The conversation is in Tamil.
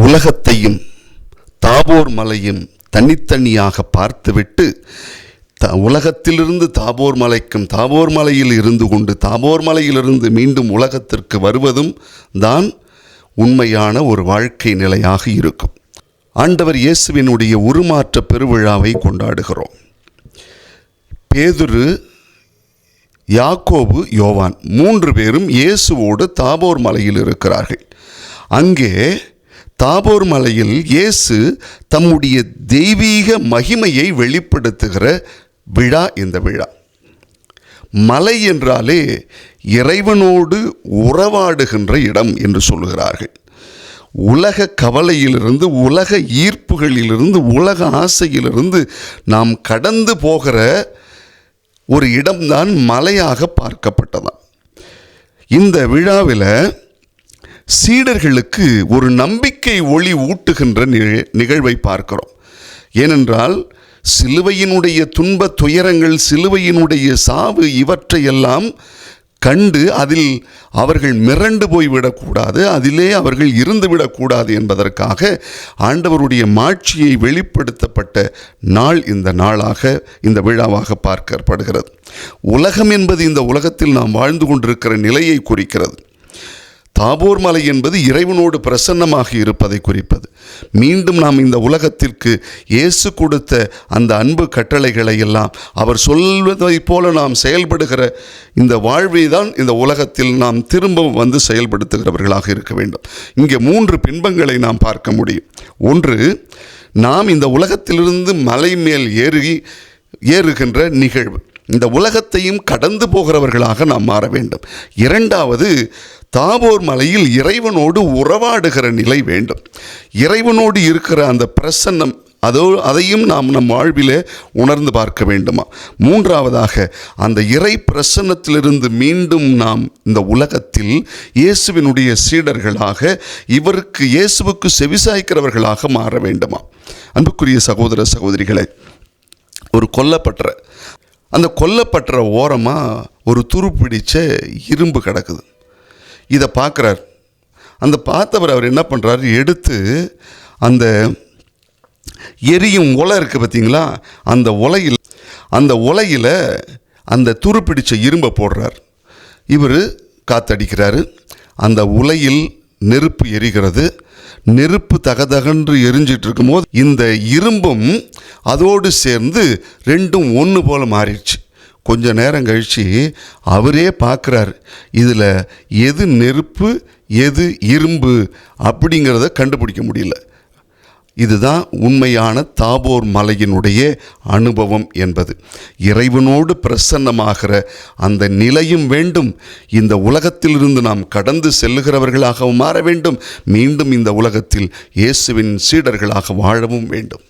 உலகத்தையும் தாபோர் மலையும் தனித்தனியாக பார்த்துவிட்டு உலகத்திலிருந்து தாபோர் மலைக்கும், தாபோர் மலையில் இருந்து கொண்டு தாபோர் மலையிலிருந்து மீண்டும் உலகத்திற்கு வருவதும் தான் உண்மையான ஒரு வாழ்க்கை நிலையாக இருக்கும். ஆண்டவர் இயேசுவினுடைய உருமாற்ற பெருவிழாவை கொண்டாடுகிறோம். பேதுரு, யாக்கோபு, யோவான் 3 பேரும் இயேசுவோடு தாபோர் மலையில் இருக்கிறார்கள். அங்கே தாபோர் மலையில் இயேசு தம்முடைய தெய்வீக மகிமையை வெளிப்படுத்துகிற விழா இந்த விழா. மலை என்றாலே இறைவனோடு உறவாடுகின்ற இடம் என்று சொல்லுகிறார்கள். உலக கவலையிலிருந்து, உலக ஈர்ப்புகளிலிருந்து, உலக ஆசையிலிருந்து நாம் கடந்து போகிற ஒரு இடம்தான் மலையாக பார்க்கப்பட்டதாம். இந்த விழாவில் சீடர்களுக்கு ஒரு நம்பிக்கை ஒளி ஊட்டுகின்ற நிகழ்வை பார்க்கிறோம். ஏனென்றால் சிலுவையினுடைய துன்ப துயரங்கள், சிலுவையினுடைய சாவு, இவற்றையெல்லாம் கண்டு அதில் அவர்கள் மிரண்டு போய்விடக்கூடாது, அதிலே அவர்கள் இருந்துவிடக்கூடாது என்பதற்காக ஆண்டவருடைய மாட்சியை வெளிப்படுத்தப்பட்ட நாள் இந்த நாளாக, இந்த விழாவாக பார்க்கப்படுகிறது. உலகம் என்பது இந்த உலகத்தில் நாம் வாழ்ந்து கொண்டிருக்கிற நிலையை குறிக்கிறது. தாபோர் மலை என்பது இறைவனோடு பிரசன்னமாக இருப்பதை குறிப்பது. மீண்டும் நாம் இந்த உலகத்திற்கு இயேசு கொடுத்த அந்த அன்பு கட்டளைகளை எல்லாம் அவர் சொல்வதை போல நாம் செயல்படுகிற இந்த வாழ்வை தான் இந்த உலகத்தில் நாம் திரும்பவும் வந்து செயல்படுத்துகிறவர்களாக இருக்க வேண்டும். இங்கே 3 பின்பங்களை நாம் பார்க்க முடியும். ஒன்று, நாம் இந்த உலகத்திலிருந்து மலை மேல் ஏறுகின்ற நிகழ்வு. இந்த உலகத்தையும் கடந்து போகிறவர்களாக நாம் மாற வேண்டும். இரண்டாவது, தாபோர் மலையில் இறைவனோடு உறவாடுகிற நிலை வேண்டும். இறைவனோடு இருக்கிற அந்த பிரசன்னம், அதையும் நாம் நம் வாழ்விலே உணர்ந்து பார்க்க வேண்டுமா. மூன்றாவதாக, அந்த இறை பிரசன்னத்திலிருந்து மீண்டும் நாம் இந்த உலகத்தில் இயேசுவினுடைய சீடர்களாக, இயேசுவுக்கு செவிசாய்க்கிறவர்களாக மாற வேண்டுமா. அன்புக்குரிய சகோதர சகோதரிகளே, ஒரு அந்த கொல்லப்பட்ட ஓரமாக ஒரு துருப்பிடிச்ச இரும்பு கிடக்குது. இதை பார்க்குறார். அந்த பார்த்தவர் அவர் என்ன பண்ணுறாரு, எடுத்து அந்த எரியும் உலை இருக்குது பார்த்தீங்களா, அந்த உலையில் அந்த துருப்பிடிச்ச இரும்பை போடுறார். இவர் காத்தடிக்கிறாரு. அந்த உலையில் நெருப்பு எரிகிறது. நெருப்பு தகதகன்று எரிஞ்சிட்டு இருக்கும்போது இந்த இரும்பும் அதோடு சேர்ந்து ரெண்டும் ஒன்று போல் மாறிடுச்சு. கொஞ்ச நேரம் கழித்து அவரே பார்க்குறாரு, இதில் எது நெருப்பு எது இரும்பு அப்படிங்கிறத கண்டுபிடிக்க முடியல. இதுதான் உண்மையான தாபோர் மலையினுடைய அனுபவம் என்பது. இறைவனோடு பிரசன்னமாகிற அந்த நிலையும் வேண்டும். இந்த உலகத்திலிருந்து நாம் கடந்து செல்லுகிறவர்களாகவும் மாற வேண்டும். மீண்டும் இந்த உலகத்தில் இயேசுவின் சீடர்களாக வாழவும் வேண்டும்.